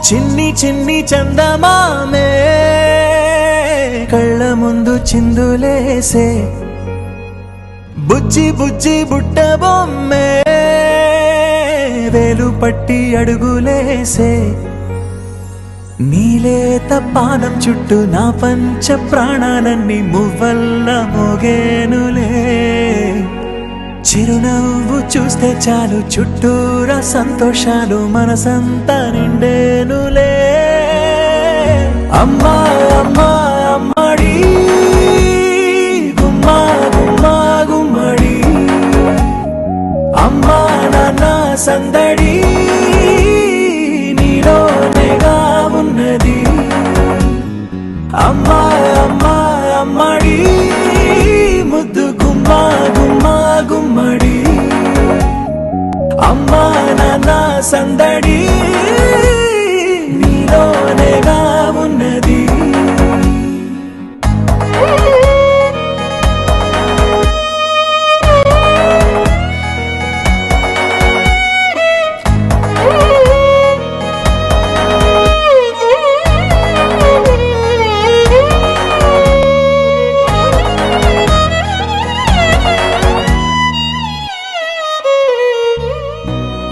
చిన్ని చిన్ని చందమామే కళ్ళ ముందు చిందులేసే బుజ్జి బుజ్జి బుట్ట బొమ్మే వేలు పట్టి అడుగులేసే నీలేత పానం చుట్టూ నా పంచ ప్రాణాలన్నీ మువ్వల్ల మోగేనులే చిరునవ్వు చూస్తే చాలు చుట్టూరా సంతోషాలు మనసంతా నిండేనులే అమ్మా అమ్మా అమ్మడి గుమ్మా గుమ్మా గుమ్మడి అమ్మా నాన్న సందడి నీలోనేగా ఉన్నది అమ్మా అమ్మా అమ్మడి ముద్దు గుమ్మా గుమ్మా గుమ్మడి అమ్మా నాన్న సందడి నీలోనేగా ఉన్నది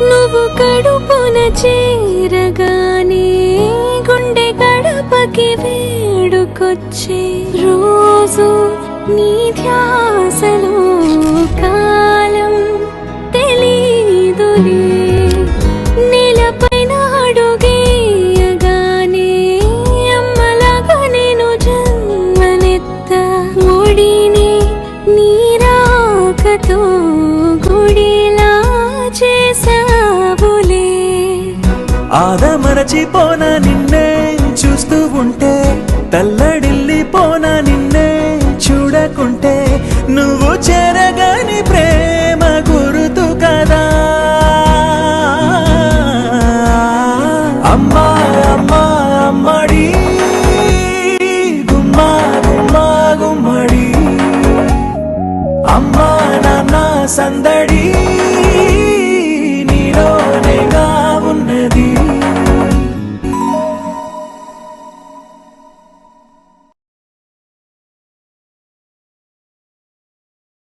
నువ్వు కడుపున చేరగానే గుండె గడపకి వేడుకొచ్చే రోజు నీ ధ్యాసలో కాలం తెలీదులే నేలపైన అడుగేయగానే అమ్మలాగా నేను జన్మనెత్త ఒడిని నీ రాకతో గుడిలా చేసావులే ఆదమరచిపోనా నిన్నే చూస్తూ ఉంటే తల్లడిల్లిపోనా నిన్నే చూడకుంటే నువ్వు చెరగని ప్రేమ గురుతు కదా అమ్మా అమ్మా అమ్మడి గుమ్మా గుమ్మా గుమ్మడి అమ్మా నాన్న సందడి